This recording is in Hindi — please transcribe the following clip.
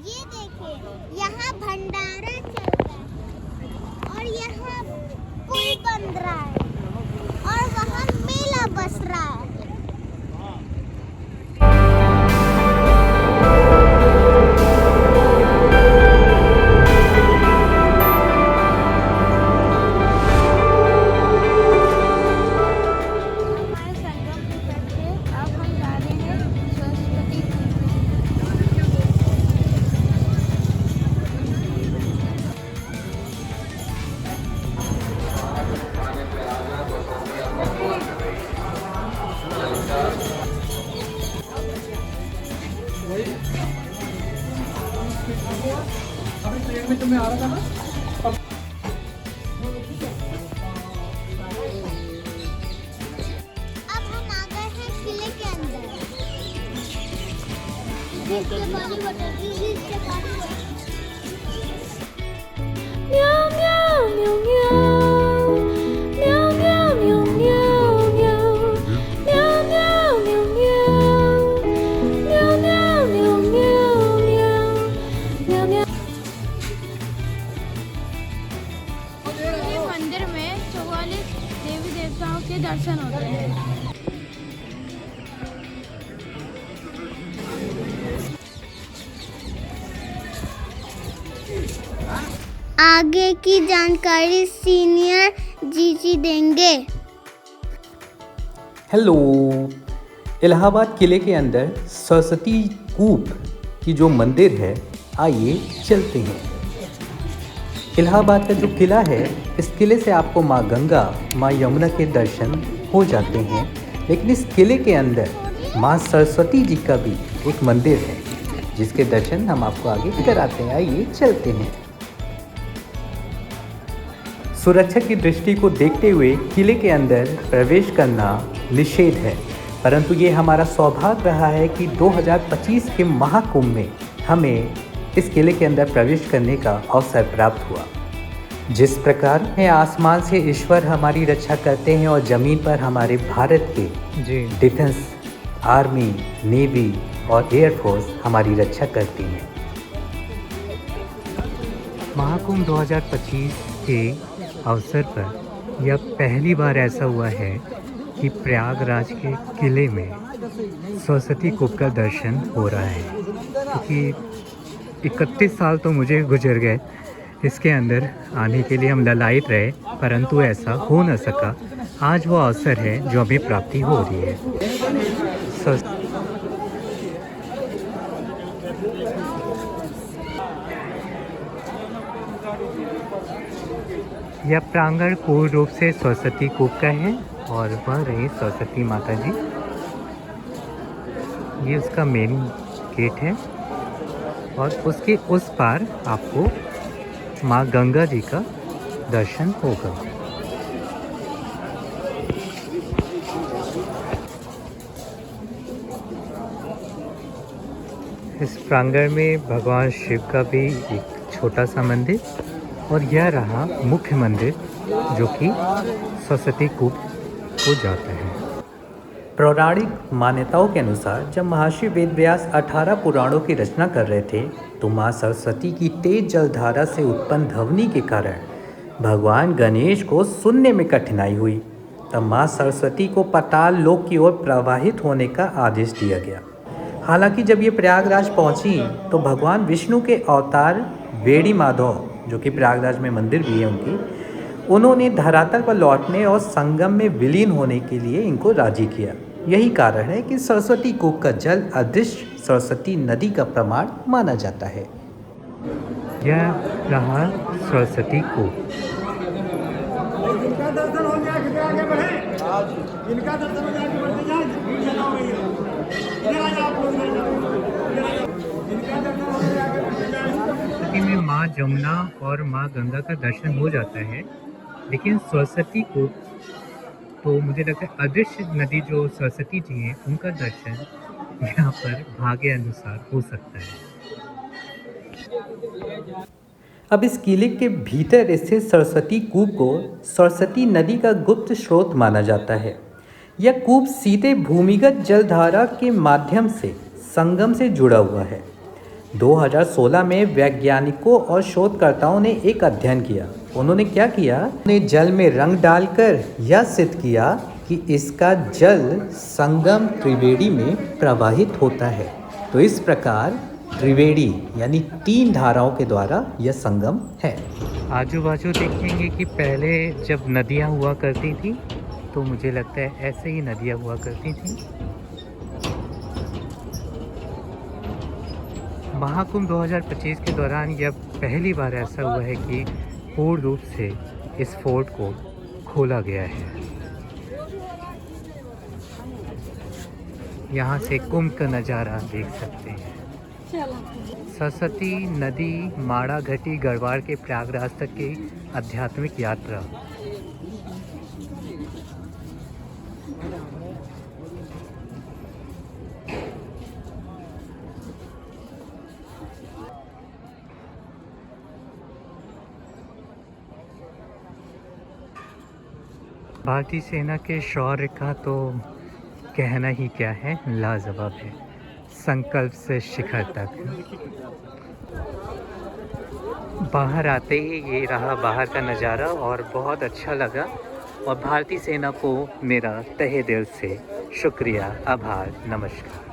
ये देखिए यहाँ भंडारा चल रहा है और यहाँ पुल बन रहा है और वहाँ मेला बस रहा है। में तुम्हें आ रहा था ना। अब हम आ गए हैं किले के अंदर। Meow meow meow meow meow meow meow meow meow meow meow meow meow meow meow meow meow meow। इस मंदिर में 44 देवी देवताओं के दर्शन होते हैं। आगे की जानकारी सीनियर जीजी देंगे। हेलो, इलाहाबाद किले के अंदर सरस्वती कूप की जो मंदिर है, आइए चलते हैं। इलाहाबाद का जो किला है, इस किले से आपको माँ गंगा, माँ यमुना के दर्शन हो जाते हैं। लेकिन इस किले के अंदर माँ सरस्वती जी का भी एक मंदिर है, जिसके दर्शन हम आपको आगे कराते हैं। आइए चलते हैं। सुरक्षा की दृष्टि को देखते हुए किले के अंदर प्रवेश करना निषेध है, परंतु ये हमारा सौभाग्य रहा है कि 2025 के महाकुंभ में हमें इस किले के अंदर प्रवेश करने का अवसर प्राप्त हुआ। जिस प्रकार है आसमान से ईश्वर हमारी रक्षा करते हैं और ज़मीन पर हमारे भारत के डिफेंस, आर्मी, नेवी और एयरफोर्स हमारी रक्षा करती हैं। महाकुंभ 2025 के अवसर पर यह पहली बार ऐसा हुआ है कि प्रयागराज के किले में सरस्वती कूप का दर्शन हो रहा है, क्योंकि 31 साल तो मुझे गुजर गए इसके अंदर आने के लिए, हम ललायित रहे, परंतु ऐसा हो न सका। आज वो अवसर है जो हमें प्राप्ति हो रही है। यह प्रांगण पूर्ण रूप से सरस्वती कूप का है और वह रही सरस्वती माता जी। ये उसका मेन गेट है और उसके उस पार आपको माँ गंगा जी का दर्शन होगा। इस प्रांगण में भगवान शिव का भी एक छोटा सा मंदिर और यह रहा मुख्य मंदिर जो कि सरस्वती कूप को जाता है। पौराणिक मान्यताओं के अनुसार जब महर्षि वेदव्यास 18 पुराणों की रचना कर रहे थे, तो माँ सरस्वती की तेज जलधारा से उत्पन्न ध्वनि के कारण भगवान गणेश को सुनने में कठिनाई हुई। तब माँ सरस्वती को पाताल लोक की ओर प्रवाहित होने का आदेश दिया गया। हालांकि जब ये प्रयागराज पहुंची तो भगवान विष्णु के अवतार वेणी माधव, जो कि प्रयागराज में मंदिर भी है उनकी, उन्होंने धरातल पर लौटने और संगम में विलीन होने के लिए इनको राजी किया। यही कारण है कि सरस्वती कूप का जल अदृश्य सरस्वती नदी का प्रमाण माना जाता है। यह रहा सरस्वती कूप। इनका दर्शन हो गया, कितने आगे बढ़े, इनका दर्शन हो गया, बढ़ते जाए, में माँ जमुना और माँ गंगा का दर्शन हो जाता है, लेकिन सरस्वती कूप तो मुझे लगता है अदृश्य नदी जो सरस्वती जी हैं उनका दर्शन यहाँ पर भाग्य अनुसार हो सकता है। अब इस किले के भीतर स्थित सरस्वती कूप को सरस्वती नदी का गुप्त स्रोत माना जाता है। यह कूप सीधे भूमिगत जलधारा के माध्यम से संगम से जुड़ा हुआ है। 2016 में वैज्ञानिकों और शोधकर्ताओं ने एक अध्ययन किया। उन्होंने क्या किया? उन्होंने जल में रंग डालकर यह सिद्ध किया कि इसका जल संगम त्रिवेणी में प्रवाहित होता है। तो इस प्रकार त्रिवेणी यानी 3 धाराओं के द्वारा यह संगम है। आजू बाजू देखेंगे कि पहले जब नदियाँ हुआ करती थी तो मुझे लगता है ऐसे ही नदियाँ हुआ करती थी। महाकुंभ 2025 के दौरान यह पहली बार ऐसा हुआ है कि पूर्ण रूप से इस फोर्ट को खोला गया है। यहाँ से कुंभ का नज़ारा देख सकते हैं। सरस्वती नदी माड़ा घाटी गढ़वाल के प्रयागराज तक की आध्यात्मिक यात्रा। भारतीय सेना के शौर्य का तो कहना ही क्या है, लाजवाब है। संकल्प से शिखर तक। बाहर आते ही ये रहा बाहर का नज़ारा और बहुत अच्छा लगा। और भारतीय सेना को मेरा तहे दिल से शुक्रिया, आभार, नमस्कार।